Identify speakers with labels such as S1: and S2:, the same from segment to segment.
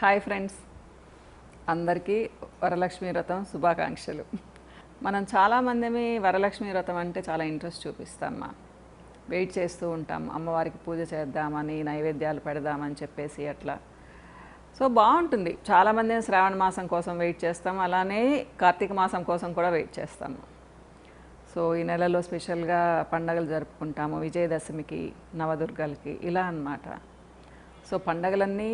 S1: Hi friends, అందరికీ వరలక్ష్మి వ్రతం శుభాకాంక్షలు. మనం చాలామందిమి వరలక్ష్మి వ్రతం అంటే చాలా ఇంట్రెస్ట్ చూపిస్తామా, వెయిట్ చేస్తూ ఉంటాం. అమ్మవారికి పూజ చేద్దామని, నైవేద్యాలు పెడదామని చెప్పేసి అట్లా. సో బాగుంటుంది. చాలామంది శ్రావణ మాసం కోసం వెయిట్ చేస్తాం, అలానే కార్తీక మాసం కోసం కూడా వెయిట్ చేస్తాము. సో ఈ నెలలో స్పెషల్గా పండగలు జరుపుకుంటాము, విజయదశమికి, నవదుర్గలకి, ఇలా అన్నమాట. సో పండగలన్నీ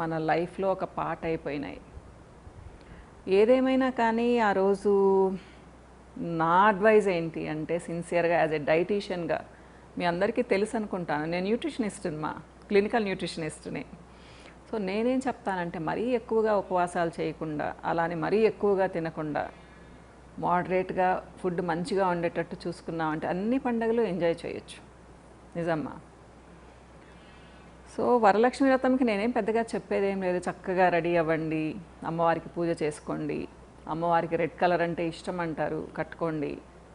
S1: మన లైఫ్లో ఒక పార్ట్ అయిపోయినాయి. ఏదేమైనా కానీ ఆ రోజు నా అడ్వైజ్ ఏంటి అంటే, సిన్సియర్గా యాజ్ ఎ డైటీషియన్గా, మీ అందరికీ తెలుసు అనుకుంటాను, నేను న్యూట్రిషనిస్ట్ని, క్లినికల్ న్యూట్రిషనిస్ట్ని. సో నేనేం చెప్తానంటే, మరీ ఎక్కువగా ఉపవాసాలు చేయకుండా, అలానే మరీ ఎక్కువగా తినకుండా, మోడరేట్గా ఫుడ్ మంచిగా ఉండేటట్టు చూసుకున్నామంటే అన్ని పండుగలు ఎంజాయ్ చేయొచ్చు. నిజమ్మా. సో వరలక్ష్మి వ్రతంకి నేనేం పెద్దగా చెప్పేది ఏం లేదు. చక్కగా రెడీ అవ్వండి, అమ్మవారికి పూజ చేసుకోండి. అమ్మవారికి రెడ్ కలర్ అంటే ఇష్టం అంటారు, కట్టుకోండి.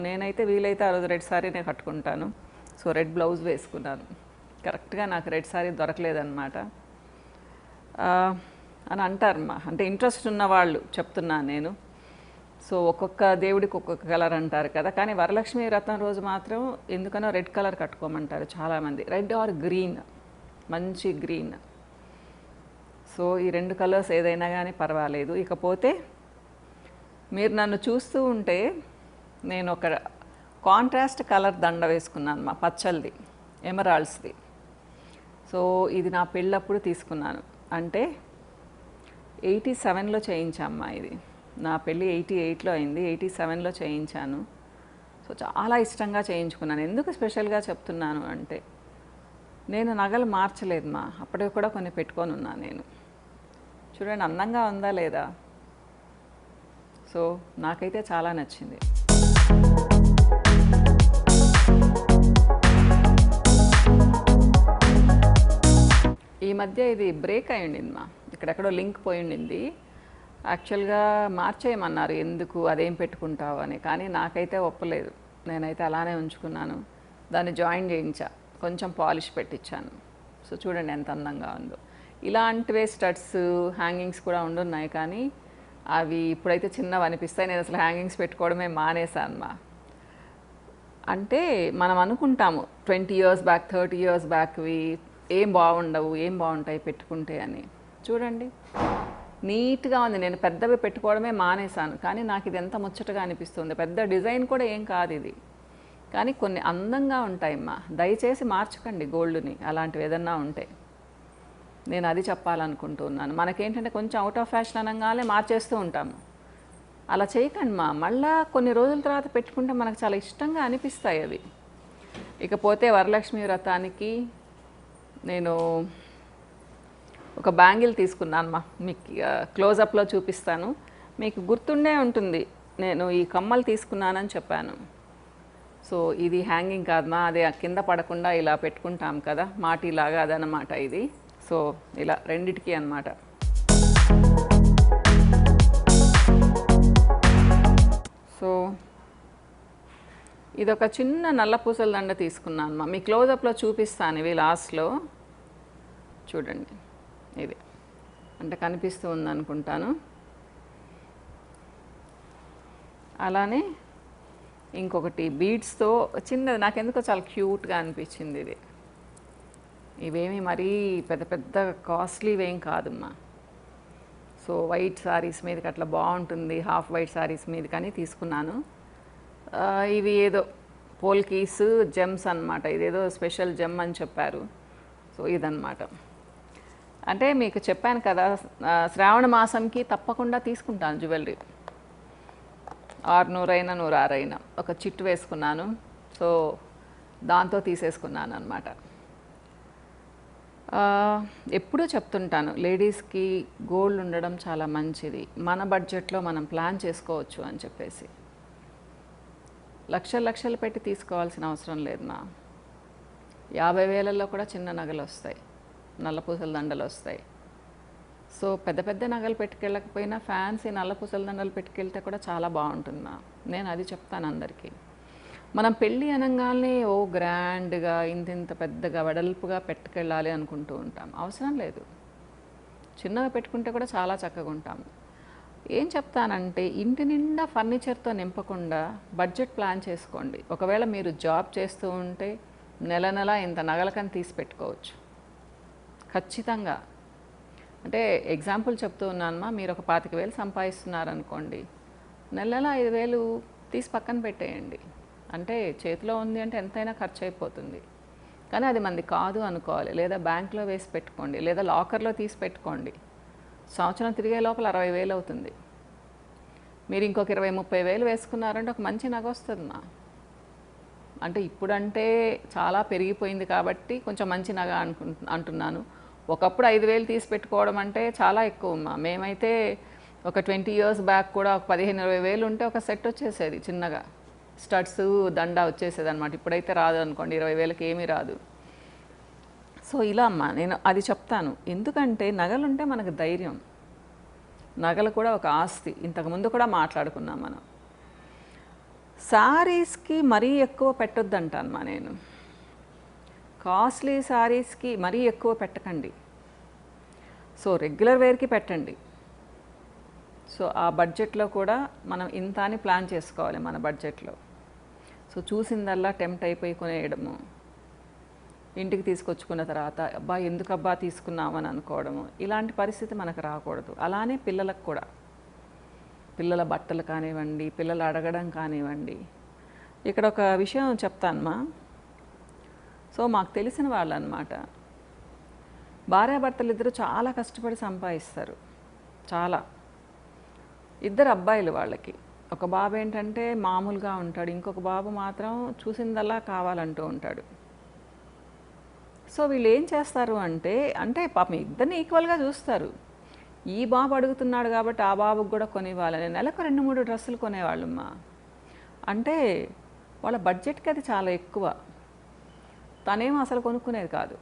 S1: నేనైతే వీలైతే ఆ రోజు రెడ్ సారీనే కట్టుకుంటాను. సో రెడ్ బ్లౌజ్ వేసుకున్నాను. కరెక్ట్గా నాకు రెడ్ సారీ దొరకలేదన్నమాట అని అంటారమ్మా. అంటే ఇంట్రెస్ట్ ఉన్న వాళ్ళు చెప్తున్నాను నేను. సో ఒక్కొక్క దేవుడికి ఒక్కొక్క కలర్ అంటారు కదా, కానీ వరలక్ష్మి వ్రతం రోజు మాత్రం ఎందుకనో రెడ్ కలర్ కట్టుకోమంటారు చాలామంది. రెడ్ ఆర్ గ్రీన్, మంచి గ్రీన్. సో ఈ రెండు కలర్స్ ఏదైనా కానీ పర్వాలేదు. ఇకపోతే మీరు నన్ను చూస్తూ ఉంటే నేను ఒక కాంట్రాస్ట్ కలర్ దండ వేసుకున్నాను, మా పచ్చల్ది, ఎమరాల్డ్స్ది. సో ఇది నా పెళ్ళప్పుడు తీసుకున్నాను. అంటే 87లో చేయించామ్మా. ఇది నా పెళ్ళి 88లో అయింది, 87లో చేయించాను. సో చాలా ఇష్టంగా చేయించుకున్నాను. ఎందుకు స్పెషల్గా చెప్తున్నాను అంటే, నేను నగలు మార్చలేదు మా, అప్పటికి కూడా కొన్ని పెట్టుకొని ఉన్నాను నేను. చూడండి అందంగా ఉందా లేదా. సో నాకైతే చాలా నచ్చింది. ఈ మధ్య ఇది బ్రేక్ అయి ఉండింది మా, ఇక్కడెక్కడో లింక్ పోయి ఉండింది. యాక్చువల్గా మార్చేయమన్నారు, ఎందుకు అదేం పెట్టుకుంటావు అని. కానీ నాకైతే ఒప్పలేదు, నేనైతే అలానే ఉంచుకున్నాను. దాన్ని జాయిన్ చేయించా, కొంచెం పాలిష్ పెట్టించాను. సో చూడండి ఎంత అందంగా ఉందో. ఇలాంటివే స్టడ్స్, హ్యాంగింగ్స్ కూడా ఉండున్నాయి, కానీ అవి ఇప్పుడైతే చిన్నవి అనిపిస్తాయి. నేను అసలు హ్యాంగింగ్స్ పెట్టుకోవడమే మానేశాను మా. అంటే మనం అనుకుంటాము 20 years బ్యాక్, 30 years బ్యాక్వి ఏం బాగుండవు, ఏం బాగుంటాయి పెట్టుకుంటే అని. చూడండి నీట్గా ఉంది. నేను పెద్దవి పెట్టుకోవడమే మానేశాను, కానీ నాకు ఇది ఎంత ముచ్చటగా అనిపిస్తుంది. పెద్ద డిజైన్ కూడా ఏం కాదు ఇది, కానీ కొన్ని అందంగా ఉంటాయమ్మా. దయచేసి మార్చకండి గోల్డ్ని, అలాంటివి ఏదన్నా ఉంటే. నేను అది చెప్పాలనుకుంటున్నాను. మనకేంటంటే కొంచెం అవుట్ ఆఫ్ ఫ్యాషన్ అనగానే మార్చేస్తూ ఉంటాము. అలా చేయకండి మా. మళ్ళా కొన్ని రోజుల తర్వాత పెట్టుకుంటే మనకు చాలా ఇష్టంగా అనిపిస్తాయి అవి. ఇకపోతే వరలక్ష్మి వ్రతానికి నేను ఒక బ్యాంగిల్ తీసుకున్నాను మా, మీకు క్లోజప్లో చూపిస్తాను. మీకు గుర్తుండే ఉంటుంది, నేను ఈ కమ్మలు తీసుకున్నానని చెప్పాను. సో ఇది హ్యాంగింగ్ కాదమ్మా, అది కింద పడకుండా ఇలా పెట్టుకుంటాం కదా, మాటిలాగా, అదనమాట ఇది. సో ఇలా రెండిటికి అన్నమాట. సో ఇదొక చిన్న నల్ల పూసల దండ తీసుకున్నాను అమ్మా, మీ క్లోజప్లో చూపిస్తాను ఇవి లాస్ట్లో. చూడండి ఇది, అంటే కనిపిస్తూ ఉందనుకుంటాను. అలానే ఇంకొకటి బీడ్స్తో చిన్నది, నాకెందుకో చాలా క్యూట్గా అనిపించింది ఇది. ఇవేమీ మరీ పెద్ద పెద్ద కాస్ట్లీవేం కాదమ్మా. సో వైట్ శారీస్ మీదకి అట్లా బాగుంటుంది, హాఫ్ వైట్ శారీస్ మీద కానీ తీసుకున్నాను. ఇవి ఏదో పోల్కీస్ జెమ్స్ అన్నమాట. ఇదేదో స్పెషల్ జెమ్ అని చెప్పారు. సో ఇదన్నమాట. అంటే మీకు చెప్పాను కదా, శ్రావణ మాసంకి తప్పకుండా తీసుకుంటాను జ్యువెలరీ. 600 అయినా 106 అయినా ఒక చిట్టు వేసుకున్నాను. సో దాంతో తీసేసుకున్నాను అనమాట. ఎప్పుడూ చెప్తుంటాను, లేడీస్కి గోల్డ్ ఉండడం చాలా మంచిది, మన బడ్జెట్లో మనం ప్లాన్ చేసుకోవచ్చు అని చెప్పేసి. లక్షలు లక్షలు పెట్టి తీసుకోవాల్సిన అవసరం లేదు మా. 50,000లో కూడా చిన్న నగలు వస్తాయి, నల్లపూసల దండలు వస్తాయి. సో పెద్ద పెద్ద నగలు పెట్టుకెళ్ళకపోయినా ఫ్యాన్సీ నల్లపూసల దండలు పెట్టుకెళ్తే కూడా చాలా బాగుంటుంది మా. నేను అది చెప్తాను అందరికీ. మనం పెళ్ళి అనగానే ఓ గ్రాండ్గా ఇంత పెద్దగా వెడల్పుగా పెట్టుకెళ్ళాలి అనుకుంటూ ఉంటాం. అవసరం లేదు. చిన్నగా పెట్టుకుంటే కూడా చాలా చక్కగా ఉంటాము. ఏం చెప్తానంటే ఇంటి నిండా ఫర్నిచర్తో నింపకుండా బడ్జెట్ ప్లాన్ చేసుకోండి. ఒకవేళ మీరు జాబ్ చేస్తూ ఉంటే నెల నెల ఇంత నగలకని తీసి పెట్టుకోవచ్చు ఖచ్చితంగా. అంటే ఎగ్జాంపుల్ చెప్తూ ఉన్నానమ్మా, మీరు ఒక 25,000 సంపాదిస్తున్నారనుకోండి, నెల నెల 5,000 తీసి పక్కన పెట్టేయండి. అంటే చేతిలో ఉంది అంటే ఎంతైనా ఖర్చు అయిపోతుంది, కానీ అది మనది కాదు అనుకోవాలి. లేదా బ్యాంక్లో వేసి పెట్టుకోండి, లేదా లాకర్లో తీసి పెట్టుకోండి. సంవత్సరం తిరిగే లోపల 60,000 అవుతుంది. మీరు ఇంకొక 20-30,000 వేసుకున్నారంటే ఒక మంచి నగ వస్తుందమ్మా. అంటే ఇప్పుడంటే చాలా పెరిగిపోయింది కాబట్టి కొంచెం మంచి నగ అంటున్నాను. ఒకప్పుడు 5,000 తీసి పెట్టుకోవడం అంటే చాలా ఎక్కువ అమ్మా. మేమైతే ఒక 20 years బ్యాక్ కూడా ఒక 15-20,000 ఉంటే ఒక సెట్ వచ్చేసేది చిన్నగా, స్టడ్స్ దండ వచ్చేసేది అనమాట. ఇప్పుడైతే రాదు అనుకోండి, 20,000కి ఏమీ రాదు. సో ఇలా అమ్మా నేను అది చెప్తాను. ఎందుకంటే నగలుంటే మనకు ధైర్యం, నగలు కూడా ఒక ఆస్తి. ఇంతకుముందు కూడా మాట్లాడుకున్నాం మనం. శారీస్కి మరీ ఎక్కువ పెట్టొద్దంటానమ్మా నేను. కాస్ట్లీ శారీస్కి మరీ ఎక్కువ పెట్టకండి. సో రెగ్యులర్ వేర్కి పెట్టండి. సో ఆ బడ్జెట్లో కూడా మనం ఇంత అని ప్లాన్ చేసుకోవాలి మన బడ్జెట్లో. సో చూసిందల్లా టెంప్ట్ అయిపోయి కొనేయడము, ఇంటికి తీసుకొచ్చుకున్న తర్వాత అబ్బా ఎందుకబ్బా తీసుకున్నామని అనుకోవడము, ఇలాంటి పరిస్థితి మనకు రాకూడదు. అలానే పిల్లలకు కూడా, పిల్లల బట్టలు కానివ్వండి, పిల్లలు అడగడం కానివ్వండి. ఇక్కడ ఒక విషయం చెప్తానమ్మా. సో మాకు తెలిసిన వాళ్ళు అనమాట, భార్యాభర్తలు ఇద్దరు చాలా కష్టపడి సంపాదిస్తారు, చాలా. ఇద్దరు అబ్బాయిలు వాళ్ళకి. ఒక బాబు ఏంటంటే మామూలుగా ఉంటాడు, ఇంకొక బాబు మాత్రం చూసిందల్లా కావాలంటూ ఉంటాడు. సో వీళ్ళు ఏం చేస్తారు అంటే పాపం ఇద్దరిని ఈక్వల్గా చూస్తారు. ఈ బాబు అడుగుతున్నాడు కాబట్టి ఆ బాబుకి కూడా కొనివ్వాలని నెలకు 2-3 డ్రెస్సులు కొనేవాళ్ళమ్మా. అంటే వాళ్ళ బడ్జెట్కి అది చాలా ఎక్కువ. తనేమో అసలు కొనుక్కునేది కాదు.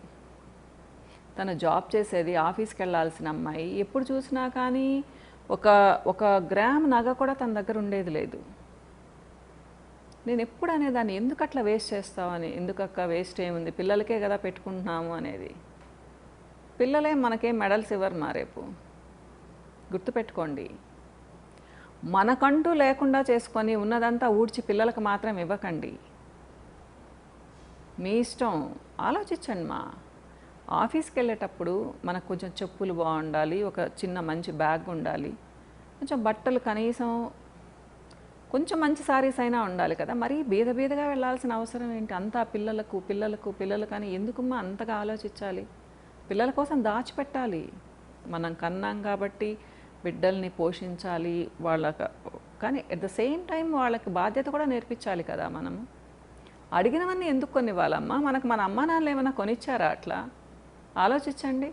S1: తను జాబ్ చేసేది, ఆఫీస్కి వెళ్ళాల్సిన అమ్మాయి. ఎప్పుడు చూసినా కానీ ఒక గ్రామ్ నగ కూడా తన దగ్గర ఉండేది లేదు. నేను ఎప్పుడు అనేదాన్ని, ఎందుకు అట్లా వేస్ట్ చేస్తావని. ఎందుకక్క వేస్ట్ ఏముంది, పిల్లలకే కదా పెట్టుకుంటున్నాము అనేది. పిల్లలే మనకేం మెడల్స్ ఇవ్వరు మా రేపు, గుర్తుపెట్టుకోండి. మనకంటూ లేకుండా చేసుకొని ఉన్నదంతా ఊడ్చి పిల్లలకు మాత్రం ఇవ్వకండి. మీ ఇష్టం, ఆలోచించండి మా. ఆఫీస్కి వెళ్ళేటప్పుడు మనకు కొంచెం చెప్పులు బాగుండాలి, ఒక చిన్న మంచి బ్యాగ్ ఉండాలి, కొంచెం బట్టలు కనీసం కొంచెం మంచి సారీస్ అయినా ఉండాలి కదా. మరీ బీదగా వెళ్ళాల్సిన అవసరం ఏంటి? అంతా పిల్లలకు కానీ ఎందుకమ్మా అంతగా ఆలోచించాలి? పిల్లల కోసం దాచిపెట్టాలి. మనం కన్నాం కాబట్టి బిడ్డల్ని పోషించాలి వాళ్ళకి, కానీ అట్ ద సేమ్ టైం వాళ్ళకి బాధ్యత కూడా నేర్పించాలి కదా మనము. అడిగినవన్నీ ఎందుకు కొనివ్వాలమ్మా? మనకు మన అమ్మా నాన్నలు ఏమైనా కొనిచ్చారా? అట్లా ఆలోచించండి.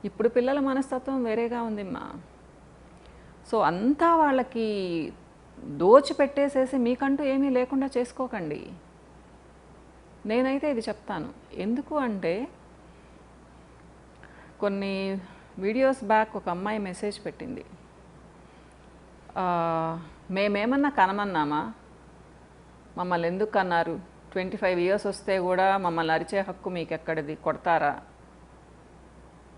S1: ఇప్పుడు పిల్లల మనస్తత్వం వేరేగా ఉందిమ్మా. సో అంతా వాళ్ళకి దోచిపెట్టేసేసి మీకంటూ ఏమీ లేకుండా చేసుకోకండి. నేనైతే ఇది చెప్తాను. ఎందుకు అంటే కొన్ని వీడియోస్ బ్యాక్ ఒక అమ్మాయి మెసేజ్ పెట్టింది, మేమేమన్నా కనమన్నామా, మమ్మల్ని ఎందుకు కన్నారు, 25 years వస్తే కూడా మమ్మల్ని అరిచే హక్కు మీకు ఎక్కడిది, కొడతారా?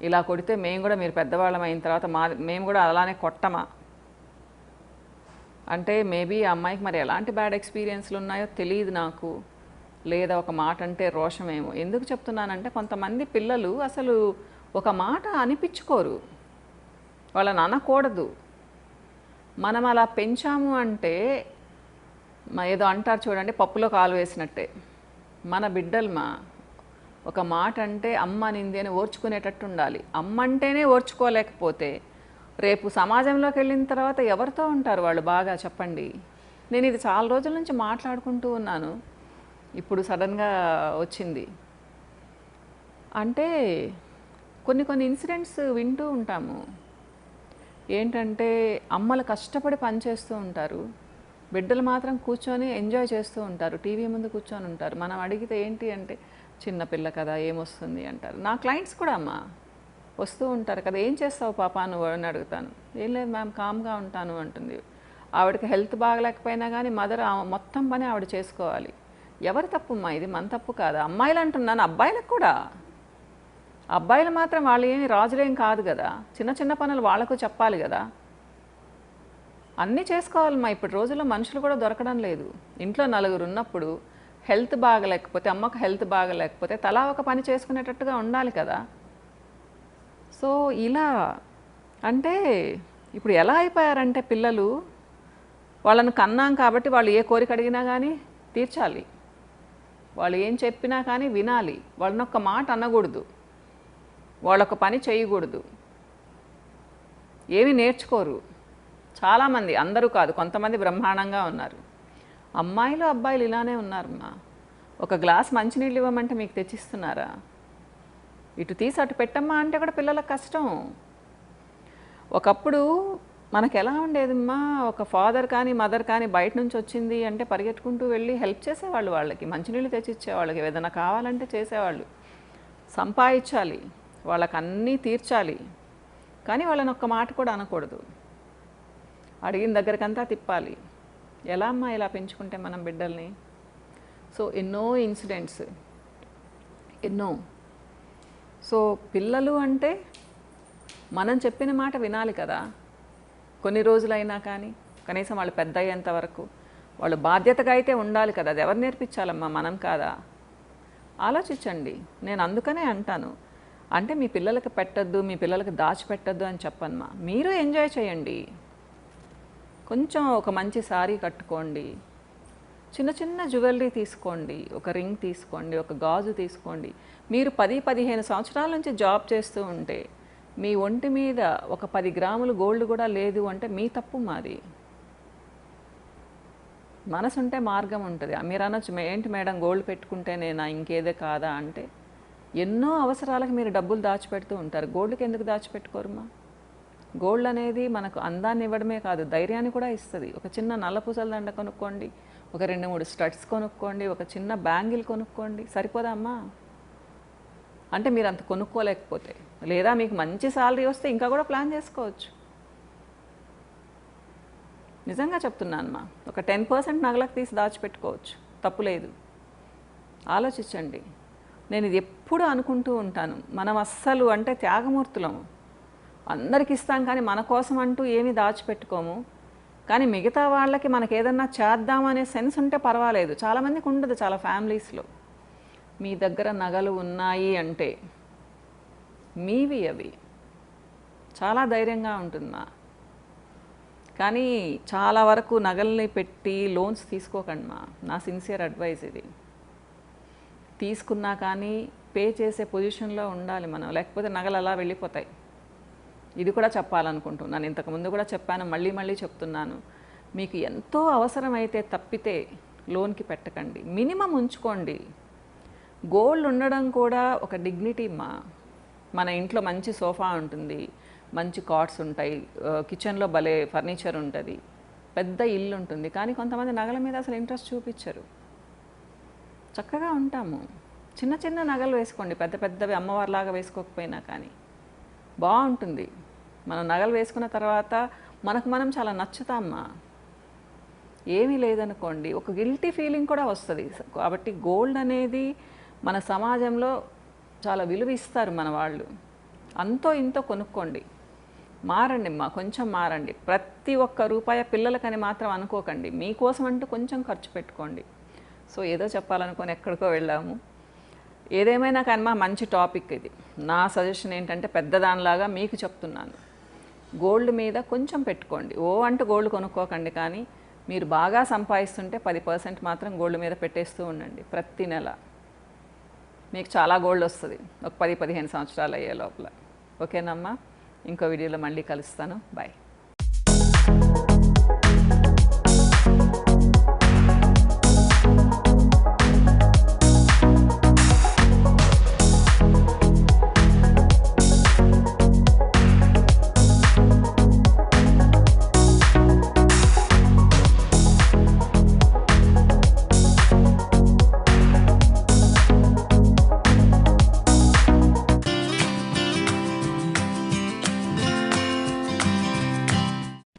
S1: ఇలా కొడితే మేము కూడా, మీరు పెద్దవాళ్ళం అయిన తర్వాత మేము కూడా అలానే కొట్టమా అంటే, మేబీ ఆ అమ్మాయికి మరి ఎలాంటి బ్యాడ్ ఎక్స్పీరియన్స్లు ఉన్నాయో తెలియదు నాకు, లేదా ఒక మాట అంటే రోషమేమో. ఎందుకు చెప్తున్నానంటే కొంతమంది పిల్లలు అసలు ఒక మాట అనిపించుకోరు, వాళ్ళని అనకూడదు. మనం అలా పెంచాము అంటే ఏదో అంటారు చూడండి, పప్పులో కాలు వేసినట్టే. మన బిడ్డలు ఒక మాట అంటే అమ్మ నింది అని ఓర్చుకునేటట్టు ఉండాలి. అమ్మ అంటేనే ఓర్చుకోలేకపోతే రేపు సమాజంలోకి వెళ్ళిన తర్వాత ఎవరితో ఉంటారు వాళ్ళు? బాగా చెప్పండి. నేను ఇది చాలా రోజుల నుంచి మాట్లాడుకుంటూ ఉన్నాను, ఇప్పుడు సడన్గా వచ్చింది. అంటే కొన్ని ఇన్సిడెంట్స్ వింటూ ఉంటాము. ఏంటంటే అమ్మలు కష్టపడి పనిచేస్తూ ఉంటారు, బిడ్డలు మాత్రం కూర్చొని ఎంజాయ్ చేస్తూ ఉంటారు, టీవీ ముందు కూర్చొని ఉంటారు. మనం అడిగితే ఏంటి అంటే, చిన్నపిల్ల కదా ఏమొస్తుంది అంటారు. నా క్లయింట్స్ కూడా అమ్మ వస్తూ ఉంటారు కదా, ఏం చేస్తావు పాప నువ్వు అని అడుగుతాను. ఏం లేదు మ్యామ్, కామ్గా ఉంటాను అంటుంది. ఆవిడకి హెల్త్ బాగలేకపోయినా కానీ మదర్ మొత్తం పని ఆవిడ చేసుకోవాలి. ఎవరి తప్పుమ్మా ఇది? మన తప్పు కాదా? అమ్మాయిలు అంటున్నాను, అబ్బాయిలకు కూడా. అబ్బాయిలు మాత్రం వాళ్ళు ఏమి రాజులేం కాదు కదా, చిన్న చిన్న పనులు వాళ్ళకు చెప్పాలి కదా. అన్నీ చేసుకోవాలమ్మా. ఇప్పుడు రోజుల్లో మనుషులు కూడా దొరకడం లేదు. ఇంట్లో నలుగురు ఉన్నప్పుడు హెల్త్ బాగలేకపోతే, అమ్మకు హెల్త్ బాగలేకపోతే తలా ఒక పని చేసుకునేటట్టుగా ఉండాలి కదా. సో ఇలా అంటే ఇప్పుడు ఎలా అయిపోయారంటే పిల్లలు, వాళ్ళని కన్నాం కాబట్టి వాళ్ళు ఏ కోరిక అడిగినా కానీ తీర్చాలి, వాళ్ళు ఏం చెప్పినా కానీ వినాలి, వాళ్ళని ఒక్క మాట అనకూడదు, వాళ్ళొక పని చేయకూడదు, ఏమీ నేర్చుకోరు. చాలామంది, అందరూ కాదు, కొంతమంది బ్రహ్మాండంగా ఉన్నారు. అమ్మాయిలు అబ్బాయిలు ఇలానే ఉన్నారమ్మా. ఒక గ్లాస్ మంచినీళ్ళు ఇవ్వమంటే మీకు తెచ్చిస్తున్నారా? ఇటు తీసి అటు పెట్టమ్మా అంటే కూడా పిల్లలకు కష్టం. ఒకప్పుడు మనకు ఎలా ఉండేదమ్మా, ఒక ఫాదర్ కానీ మదర్ కానీ బయట నుంచి వచ్చింది అంటే పరిగెట్టుకుంటూ వెళ్ళి హెల్ప్ చేసేవాళ్ళు, వాళ్ళకి మంచినీళ్ళు తెచ్చిచ్చేవాళ్ళకి, ఏదైనా కావాలంటే చేసేవాళ్ళు. సంపాదించాలి, వాళ్ళకి అన్నీ తీర్చాలి, కానీ వాళ్ళని ఒక్క మాట కూడా అనకూడదు, అడిగిన దగ్గరకంతా తిప్పాలి. ఎలా అమ్మా ఇలా పెంచుకుంటే మనం బిడ్డల్ని? సో ఎన్నో ఇన్సిడెంట్స్, ఎన్నో. సో పిల్లలు అంటే మనం చెప్పిన మాట వినాలి కదా, కొన్ని రోజులైనా కానీ, కనీసం వాళ్ళు పెద్ద అయ్యేంత వరకు వాళ్ళు బాధ్యతగా అయితే ఉండాలి కదా. అది ఎవరు నేర్పించాలమ్మా, మనం కాదా? ఆలోచించండి. నేను అందుకనే అంటాను, అంటే మీ పిల్లలకి పెట్టద్దు, మీ పిల్లలకి దాచిపెట్టద్దు అని చెప్పమ్మా. మీరు ఎంజాయ్ చేయండి. కొంచెం ఒక మంచి శారీ కట్టుకోండి, చిన్న చిన్న జ్యువెలరీ తీసుకోండి, ఒక రింగ్ తీసుకోండి, ఒక గాజు తీసుకోండి. మీరు 10-15 సంవత్సరాల నుంచి జాబ్ చేస్తూ ఉంటే మీ ఒంటి మీద ఒక 10 గ్రాములు గోల్డ్ కూడా లేదు అంటే మీ తప్పు, మాది. మనసుంటే మార్గం ఉంటుంది. మీరు అనొచ్చు, ఏంటి మేడం గోల్డ్ పెట్టుకుంటేనేనా, ఇంకేదే కాదా అంటే, ఎన్నో అవసరాలకు మీరు డబ్బులు దాచిపెడుతూ ఉంటారు. గోల్డ్కి ఎందుకు దాచిపెట్టుకోరుమా? గోల్డ్ అనేది మనకు అందాన్ని ఇవ్వడమే కాదు, ధైర్యాన్ని కూడా ఇస్తుంది. ఒక చిన్న నల్లపూసల దండ కొనుక్కోండి, ఒక 2-3 స్టడ్స్ కొనుక్కోండి, ఒక చిన్న బ్యాంగిల్ కొనుక్కోండి, సరిపోదా అమ్మా? అంటే మీరు అంత కొనుక్కోలేకపోతే, లేదా మీకు మంచి శాలరీ వస్తే ఇంకా కూడా ప్లాన్ చేసుకోవచ్చు. నిజంగా చెప్తున్నానమ్మా, ఒక 10% నగలకు తీసి దాచిపెట్టుకోవచ్చు, తప్పు లేదు. ఆలోచించండి. నేను ఇది ఎప్పుడు అనుకుంటూ ఉంటాను, మనం అస్సలు అంటే త్యాగమూర్తులము. అందరికి ఇస్తాం కానీ మన కోసం అంటూ ఏమీ దాచిపెట్టుకోము. కానీ మిగతా వాళ్ళకి మనకి ఏదన్నా చేద్దామనే సెన్స్ ఉంటే పర్వాలేదు. చాలామందికి ఉండదు, చాలా ఫ్యామిలీస్లో. మీ దగ్గర నగలు ఉన్నాయి అంటే మీవి అవి, చాలా ధైర్యంగా ఉంటుందా. కానీ చాలా వరకు నగల్ని పెట్టి లోన్స్ తీసుకోకండి మా, నా సిన్సియర్ అడ్వైస్ ఇది. తీసుకున్నా కానీ పే చేసే పొజిషన్లో ఉండాలి మనం, లేకపోతే నగలు అలా వెళ్ళిపోతాయి. ఇది కూడా చెప్పాలనుకుంటున్నాను, ఇంతకుముందు కూడా చెప్పాను, మళ్ళీ మళ్ళీ చెప్తున్నాను. మీకు ఎంతో అవసరమైతే తప్పితే లోన్కి పెట్టకండి, మినిమం ఉంచుకోండి. గోల్డ్ ఉండడం కూడా ఒక డిగ్నిటీ మా. మన ఇంట్లో మంచి సోఫా ఉంటుంది, మంచి కాట్స్ ఉంటాయి, కిచెన్లో భలే ఫర్నిచర్ ఉంటుంది, పెద్ద ఇల్లు ఉంటుంది, కానీ కొంతమంది నగల మీద అసలు ఇంట్రెస్ట్ చూపించరు. చక్కగా ఉంటాము. చిన్న చిన్న నగలు వేసుకోండి, పెద్ద పెద్దవి అమ్మవారిలాగా వేసుకోకపోయినా కానీ బాగుంటుంది. మనం నగలు వేసుకున్న తర్వాత మనకు మనం చాలా నచ్చుతామ్మా. ఏమీ లేదనుకోండి, ఒక గిల్టీ ఫీలింగ్ కూడా వస్తుంది. కాబట్టి గోల్డ్ అనేది మన సమాజంలో చాలా విలువ ఇస్తారు మన వాళ్ళు. అంతో ఇంతో కొనుక్కోండి, మారండి అమ్మా, కొంచెం మారండి. ప్రతి ఒక్క రూపాయి పిల్లలకని మాత్రం అనుకోకండి, మీకోసం అంటూ కొంచెం ఖర్చు పెట్టుకోండి. సో ఏదో చెప్పాలనుకొని ఎక్కడికో వెళ్ళాము. ఏదేమైనా కానీ మా మంచి టాపిక్ ఇది. నా సజెషన్ ఏంటంటే పెద్దదానిలాగా మీకు చెప్తున్నాను, గోల్డ్ మీద కొంచెం పెట్టుకోండి. ఓ అంటూ గోల్డ్ కొనుక్కోకండి, కానీ మీరు బాగా సంపాదిస్తుంటే 10% మాత్రం గోల్డ్ మీద పెట్టేస్తూ ఉండండి ప్రతి నెల. మీకు చాలా గోల్డ్ వస్తుంది ఒక 10-15 సంవత్సరాలు అయ్యే లోపల. ఓకేనమ్మా, ఇంకో వీడియోలో మళ్ళీ కలుస్తాను. బాయ్.